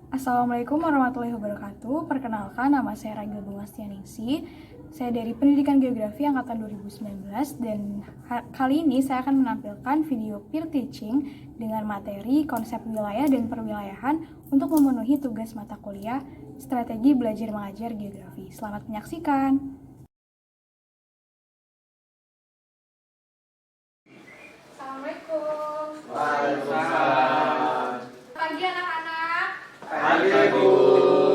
Assalamualaikum warahmatullahi wabarakatuh. Perkenalkan, nama saya Ragil Bungastianingsih. Saya dari Pendidikan Geografi Angkatan 2019 dan kali ini saya akan menampilkan video peer teaching dengan materi konsep wilayah dan perwilayahan untuk memenuhi tugas mata kuliah Strategi Belajar Mengajar Geografi. Selamat menyaksikan. Assalamualaikum. Waalaikumsalam. Pagi anak-anak. Pagi, Bu.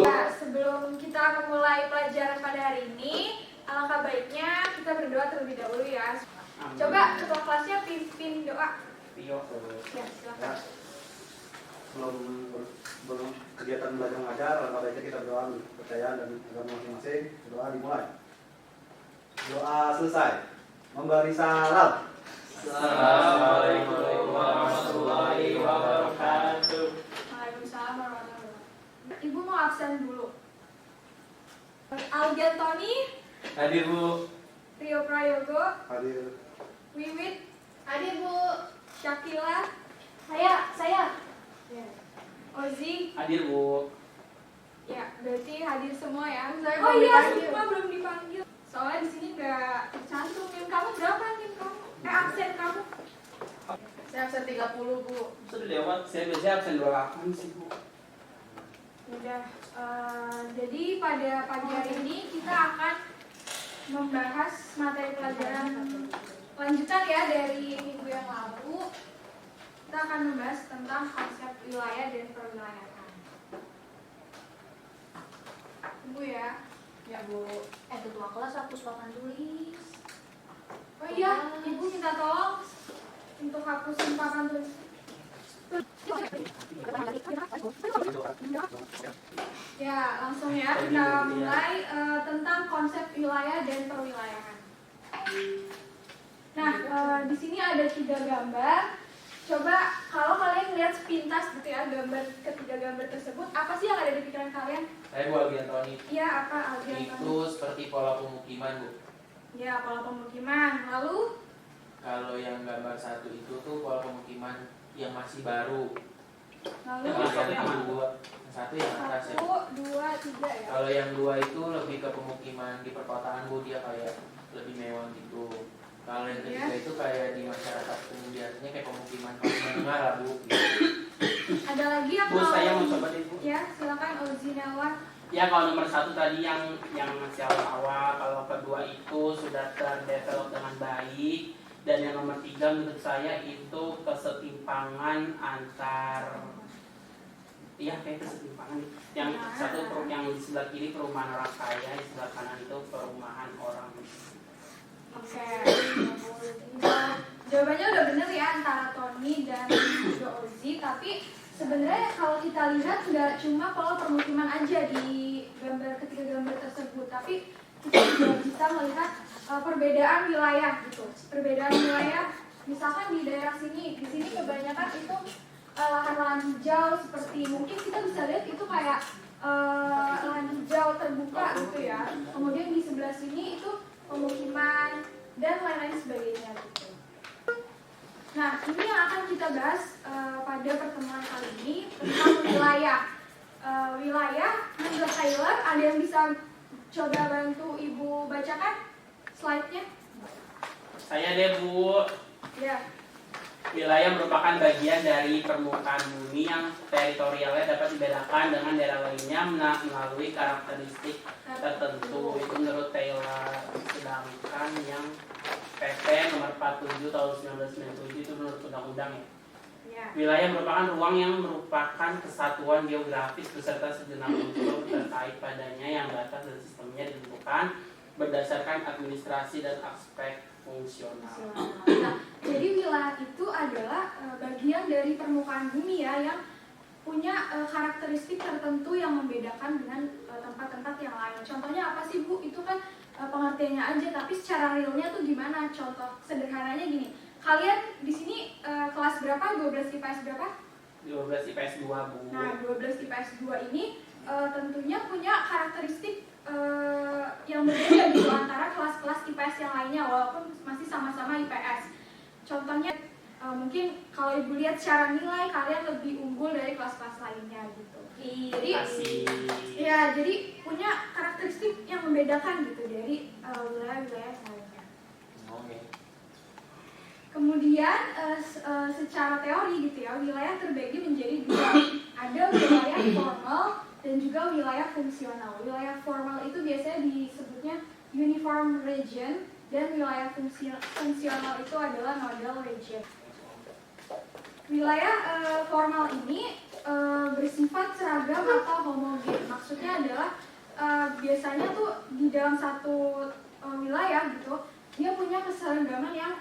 Nah, sebelum kita memulai pelajaran pada hari ini, alangkah baiknya kita berdoa terlebih dahulu ya. Coba ketua kelasnya pimpin doa. Ya, Silakan. sebelum kegiatan belajar mengajar, alangkah baiknya kita berdoa kepercayaan dan agama masing-masing. Doa dimulai. Doa selesai. Memberi salam. Assalamualaikum warahmatullahi wabarakatuh. Waalaikumsalam warahmatullahi wabarakatuh. Ibu mau absen dulu. Aldi Antoni, Hadir, Bu. Rio Prayogo, Hadir. Wiwit, hadir Bu. Syakila, Saya. ya. Ozi, Hadir, Bu. ya berarti hadir semua ya. Saya Oh belum iya, dipanggil. semua belum dipanggil. Soalnya di sini nggak tercantum. NIM kamu berapa NIM kamu? Absen kamu? Saya absen 30, Bu. Sudah lewat, saya biasanya absen 28 sih, Bu. Udah, jadi pada pagi hari ini kita akan membahas materi pelajaran lanjutan ya dari minggu yang lalu. Kita akan membahas tentang konsep wilayah dan perwilayahan. Tunggu ya. Ya, Bu. Ketua kelas hapus papan tulis. Oh iya, Ibu minta tolong untuk hapusin papan tulis. Ya, langsung ya kita mulai tentang konsep wilayah dan perwilayahan. Nah, di sini ada 3 gambar. Coba kalau kalian lihat sepintas gitu ya, ketiga gambar tersebut, apa sih yang ada di pikiran kalian? Saya Bu Aldi Antoni. Iya, apa Aldian? Itu seperti pola pemukiman, Bu. Ya, pola pemukiman. Lalu, Kalau yang gambar satu itu tuh pola pemukiman yang masih baru. lalu Yang satu yang dua, yang satu yang atas ya. 1, 2, 3 ya. Kalau yang dua itu lebih ke pemukiman di perkotaan, Bu, dia kayak lebih mewah gitu. Kalau yang ketiga itu kayak di masyarakat umum biasanya kayak pemukiman menengah lah, Bu. Gitu. Ada lagi yang Bu, saya mau coba deh, Bu. Ya, silakan Ozinawan. Ya, kalau nomor 1 tadi yang masih awal-awal, kalau kedua itu sudah terdevelop dengan baik, dan yang nomor 3 menurut saya itu kesetimpangan antar, iya kayak kesetimpangan. Yang satu yang di sebelah kiri perumahan orang kaya, di sebelah kanan itu perumahan orang miskin. Oke. Jawabannya udah bener ya antara Tony dan juga Ozi, tapi sebenarnya kalau kita lihat nggak cuma pola permukiman aja di ketiga gambar tersebut, tapi kita juga bisa melihat perbedaan wilayah gitu. Perbedaan wilayah, misalkan di daerah sini, di sini kebanyakan itu lahan-lahan hijau seperti mungkin kita bisa lihat itu kayak lahan hijau terbuka gitu ya. Kemudian di sebelah sini itu pemukiman dan lain-lain sebagainya gitu. Nah, ini yang akan kita bahas pada pertemuan kali ini tentang wilayah. Wilayah, menurut Taylor, ada yang bisa coba bantu Ibu bacakan slide-nya? Saya deh, Bu. Ya. Wilayah merupakan bagian dari permukaan bumi yang teritorialnya dapat dibedakan dengan daerah lainnya melalui karakteristik tertentu. Itu menurut Taylor. Sedangkan yang PP nomor 47 tahun 1997 itu menurut undang-undang ya. Ya. Wilayah merupakan ruang yang merupakan kesatuan geografis beserta segenap unsur terkait padanya yang data dan sistemnya ditentukan berdasarkan administrasi dan aspek fungsional. Nah, jadi wilayah itu adalah bagian dari permukaan bumi ya yang punya karakteristik tertentu yang membedakan dengan tempat-tempat yang lain. Contohnya apa sih Bu? Itu kan pengertiannya aja, tapi secara realnya tuh gimana? Contoh sederhananya gini. Kalian di sini kelas berapa? 12 IPS berapa? 12 IPS 2, Bu. Nah, 12 IPS 2 ini tentunya punya karakteristik yang berbeda gitu antara kelas-kelas IPS yang lainnya walaupun masih sama-sama IPS. Contohnya mungkin kalau ibu lihat secara nilai kalian lebih unggul dari kelas-kelas lainnya gitu. Jadi ya jadi punya karakteristik yang membedakan gitu dari wilayah-wilayah lainnya. Oke. Kemudian secara teori gitu ya, wilayah terbagi menjadi dua. Ada wilayah formal dan juga wilayah fungsional. Wilayah formal itu biasanya disebutnya uniform region dan wilayah fungsional itu adalah nodal region. Wilayah formal ini bersifat seragam atau homogen. Maksudnya adalah biasanya tuh di dalam satu wilayah gitu, dia punya keseragaman yang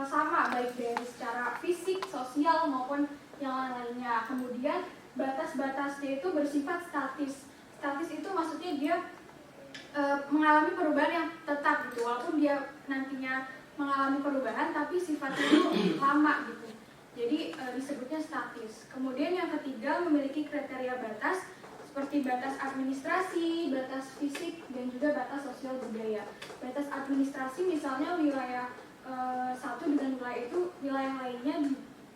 sama baik dari secara fisik, sosial maupun yang lainnya. Kemudian batas-batasnya itu bersifat statis. Statis itu maksudnya dia mengalami perubahan yang tetap gitu, walaupun dia nantinya mengalami perubahan tapi sifatnya itu lama gitu. Jadi disebutnya statis. Kemudian yang ketiga memiliki kriteria batas seperti batas administrasi, batas fisik, dan juga batas sosial budaya. Batas administrasi misalnya wilayah satu dengan wilayah itu, wilayah lainnya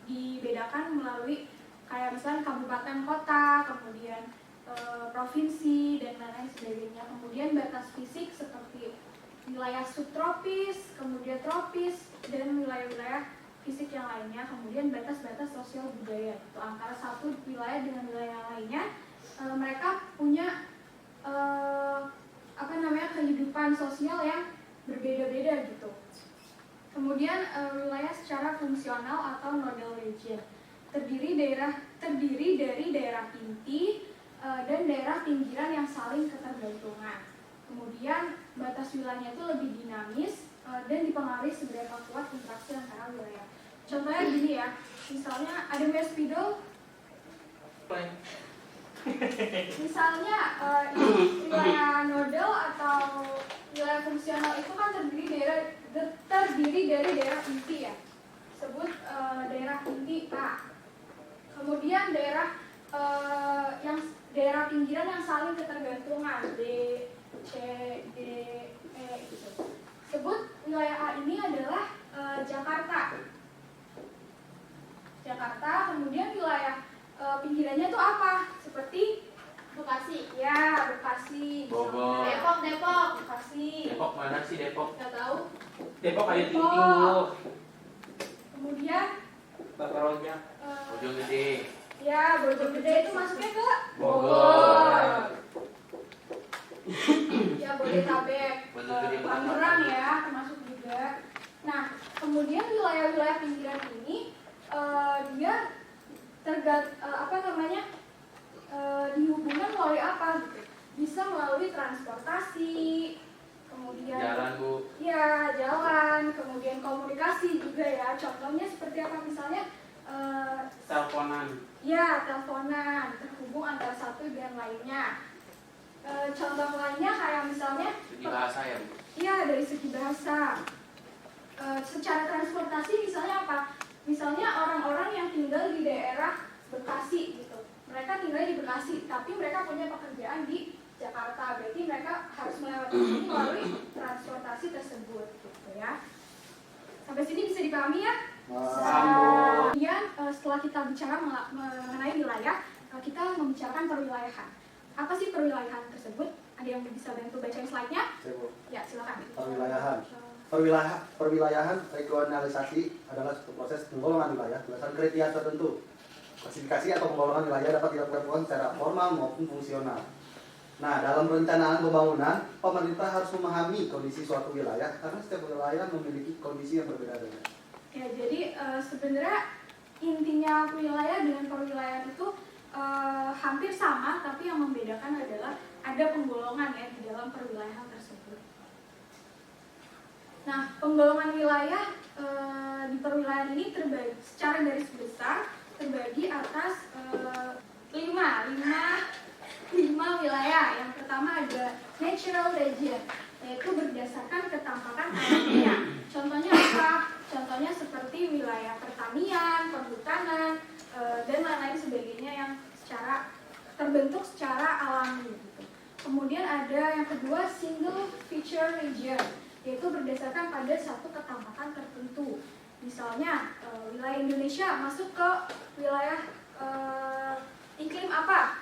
dibedakan melalui kayak misalnya kabupaten kota, kemudian provinsi, dan lain-lain sebagainya. Kemudian batas fisik seperti wilayah subtropis, kemudian tropis, dan wilayah-wilayah fisik yang lainnya. Kemudian batas-batas sosial budaya itu antara satu wilayah dengan wilayah lainnya, mereka punya kehidupan sosial yang berbeda-beda gitu. Kemudian wilayah secara fungsional atau nodal region terdiri dari daerah inti dan daerah pinggiran yang saling ketergantungan. Kemudian batas wilayahnya itu lebih dinamis dan dipengaruhi seberapa kuat interaksi antara wilayah. Contohnya gini ya, misalnya ada Mbak Spidol. Misalnya wilayah nodal atau wilayah fungsional itu kan terdiri dari daerah inti ya. Sebut daerah inti A. Kemudian daerah pinggiran yang saling ketergantungan B, C, D, E gitu. Sebut wilayah A ini adalah Jakarta. Kemudian wilayah pinggirannya itu apa? Seperti Bekasi. ya, Bekasi. Bogor. Depok. Bekasi. Depok mana sih Depok? Nggak tahu. Depok Ayu Ting Depok. Ting Bu. Kemudian Bapak Rojak. Bojonggede. ya, Bojonggede itu masuknya ke Bogor. Ya, Bodetabek, Bojonggede Tangerang ya, termasuk juga. Nah, kemudian wilayah-wilayah pinggiran ini dia dihubungkan melalui apa gitu? Bisa melalui transportasi, kemudian Jalan Bu. ya jalan, kemudian komunikasi juga ya. Contohnya seperti apa misalnya? Teleponan. Ya, teleponan, terhubung antara satu dan lainnya. Contoh lainnya kayak misalnya Segi bahasa ya Bu. iya, dari segi bahasa. Secara transportasi misalnya apa? Misalnya orang-orang yang tinggal di daerah Bekasi gitu. Mereka tinggal di Bekasi, tapi mereka punya pekerjaan di Jakarta. Berarti mereka harus melewati sini melalui transportasi tersebut gitu ya. Sampai sini bisa dipahami ya? Kemudian setelah kita bicara mengenai wilayah, kita membicarakan perwilayahan. Apa sih perwilayahan tersebut? Ada yang bisa bantu bacain slide-nya? Ya, silakan. Perwilayahan regionalisasi adalah suatu proses penggolongan wilayah berdasarkan kriteria tertentu. Klasifikasi atau penggolongan wilayah dapat dilakukan secara formal maupun fungsional. Nah, dalam perencanaan pembangunan, pemerintah harus memahami kondisi suatu wilayah karena setiap wilayah memiliki kondisi yang berbeda-beda. Ya, jadi sebenarnya intinya wilayah dengan perwilayahan itu hampir sama, tapi yang membedakan adalah ada penggolongan ya di dalam perwilayahan tersebut. Nah, penggolongan wilayah di perwilayahan ini terbagi secara garis besar terbagi atas lima wilayah. Yang pertama ada natural region, yaitu berdasarkan ketampanan alamnya. Contohnya apa? Contohnya seperti wilayah pertanian, perhutanan, dan lain-lain sebagainya yang terbentuk secara alami. Gitu. Kemudian ada yang kedua single feature region, yaitu berdasarkan pada satu ketampanan tertentu. Misalnya wilayah Indonesia masuk ke wilayah iklim apa?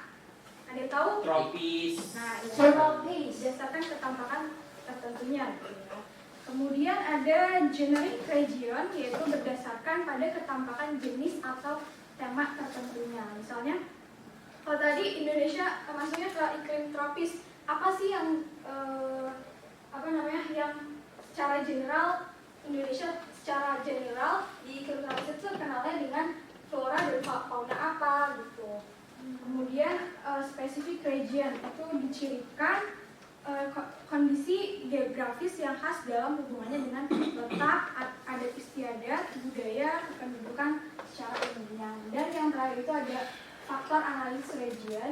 Ada yang tahu? Tropis. Nah, ini Tropis. berdasarkan ketampakan tertentunya. Gitu ya. Kemudian ada generic region, yaitu berdasarkan pada ketampakan jenis atau tema tertentunya. Misalnya, kalau tadi Indonesia masuknya ke iklim tropis, apa sih yang yang secara general Indonesia secara general di iklim tropis itu terkenalnya dengan flora dan fauna apa gitu. Kemudian specific region itu dicirikan kondisi geografis yang khas dalam hubungannya dengan letak, adat istiadat, budaya, kependudukan secara umumnya. Dan yang terakhir itu ada faktor analisis region,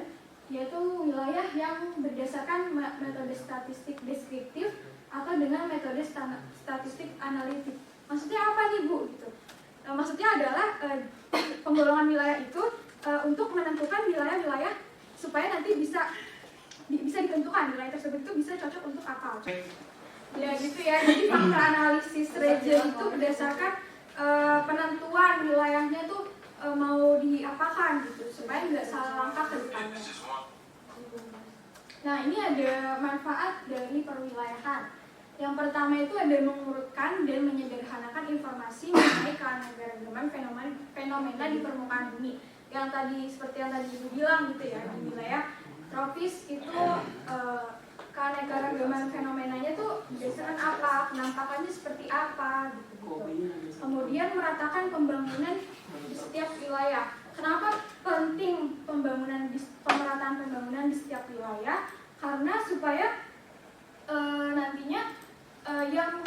yaitu wilayah yang berdasarkan metode statistik deskriptif atau dengan metode statistik analitik. Maksudnya apa nih Bu? Gitu. Maksudnya adalah penggolongan wilayah itu untuk menentukan wilayah-wilayah supaya nanti bisa ditentukan wilayah tersebut itu bisa cocok untuk apa. Ya gitu ya. Jadi faktor analisis region itu berdasarkan penentuan wilayahnya tuh mau diapakan gitu supaya nggak salah langkah ke depannya. Nah ini ada manfaat dari perwilayahan. Yang pertama itu ada mengurutkan dan menyederhanakan informasi mengenai keanekaragaman fenomena di permukaan bumi. Yang tadi seperti yang tadi Ibu bilang gitu ya, di wilayah tropis itu keanekaragaman fenomenanya tuh berdasarkan apa, penampakannya seperti apa gitu. Kemudian meratakan pembangunan di setiap wilayah. Kenapa penting pemerataan pembangunan di setiap wilayah? Karena supaya nantinya yang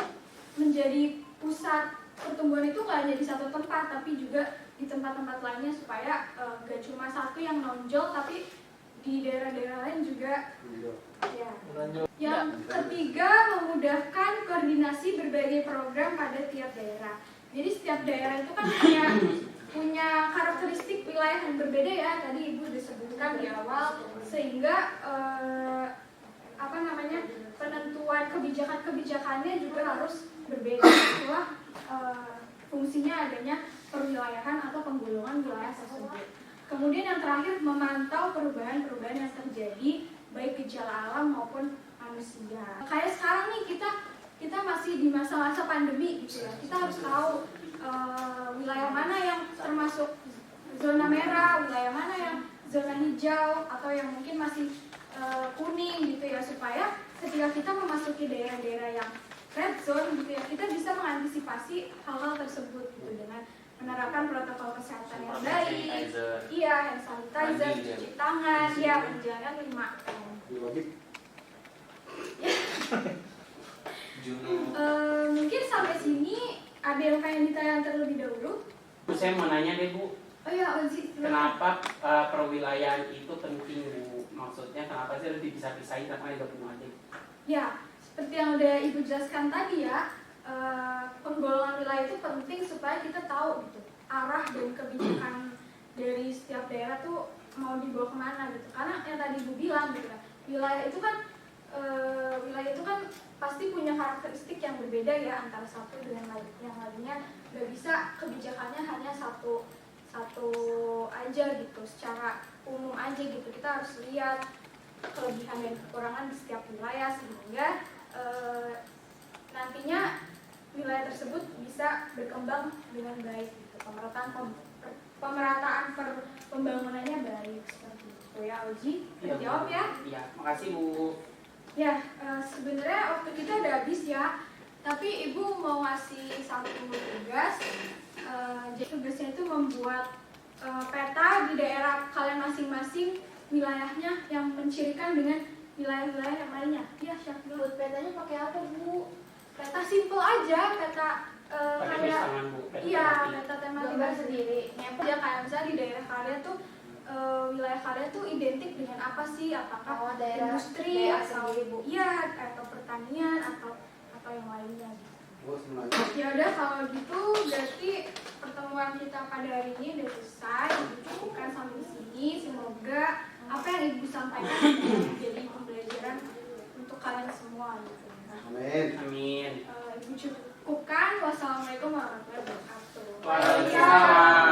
menjadi pusat pertumbuhan itu nggak hanya di satu tempat, tapi juga di tempat-tempat lainnya supaya nggak cuma satu yang nonjol, tapi di daerah-daerah lain juga. Ya. Yang ketiga, memudahkan koordinasi berbagai program pada tiap daerah. Jadi setiap daerah itu kan punya karakteristik wilayah yang berbeda ya. Tadi Ibu disebutkan di awal, sehingga penentuan kebijakannya juga harus berbeda. Itulah fungsinya adanya perwilayahan atau penggolongan wilayah tersebut. Kemudian yang terakhir, memantau perubahan-perubahan yang terjadi baik gejala alam maupun manusia. Kayak sekarang nih kita masih di masa-masa pandemi gitu ya. Kita harus tahu wilayah mana yang termasuk zona merah, wilayah mana yang zona hijau atau yang mungkin masih kuning gitu ya, supaya ketika kita memasuki daerah-daerah yang red zone gitu ya, kita bisa mengantisipasi hal-hal tersebut gitu dengan menerapkan protokol kesehatan yang baik, hand sanitizer, cuci tangan, menjalankan 5M. Mungkin sampai sini ada yang pengen ditanya terlebih dahulu? Saya mau nanya deh Bu. Oh ya, Ozi. Kenapa perwilayahan itu penting Bu? Maksudnya kenapa sih harus dipisah-pisahin sama gabung aja? Ya, seperti yang udah Ibu jelaskan tadi ya, penggolongan wilayah itu penting supaya kita tahu gitu arah dan kebijakan dari setiap daerah tuh mau dibawa kemana gitu. Karena yang tadi Ibu bilang gitu, wilayah itu kan pasti punya karakteristik yang berbeda ya antara satu dengan yang lainnya. Gak bisa kebijakannya hanya satu aja gitu, secara umum aja gitu. Kita harus lihat kelebihan dan kekurangan di setiap wilayah sehingga nantinya wilayah tersebut bisa berkembang dengan baik gitu. Pemerataan pembangunannya baik seperti itu ya. Oji, terjawab ya? Iya, makasih Bu. Ya, sebenarnya waktu kita udah habis ya. Tapi Ibu mau ngasih satu tugas. Jadi tugasnya itu membuat peta di daerah kalian masing-masing, wilayahnya yang mencirikan dengan wilayah-wilayah yang lainnya. Iya, siap dulu. Petanya pakai apa Bu? Peta simple aja, peta Pakai tulis tangan Bu. peta tematik Gambar sendiri. Nempel ya, kayak misalnya di daerah kalian tuh wilayah kalian tuh identik dengan apa sih? Apakah daerah industri atau sendiri Bu? iya, atau pertanian atau yang lainnya gitu. Ya udah, kalau gitu berarti pertemuan kita pada hari ini udah selesai. Cukupkan sampai di sini. Semoga apa yang Ibu sampaikan menjadi pembelajaran untuk kalian semua gitu. Amin. Amin. Ibu cukupkan. Wassalamualaikum warahmatullahi wabarakatuh. wabarakatuh. Waalaikumsalam.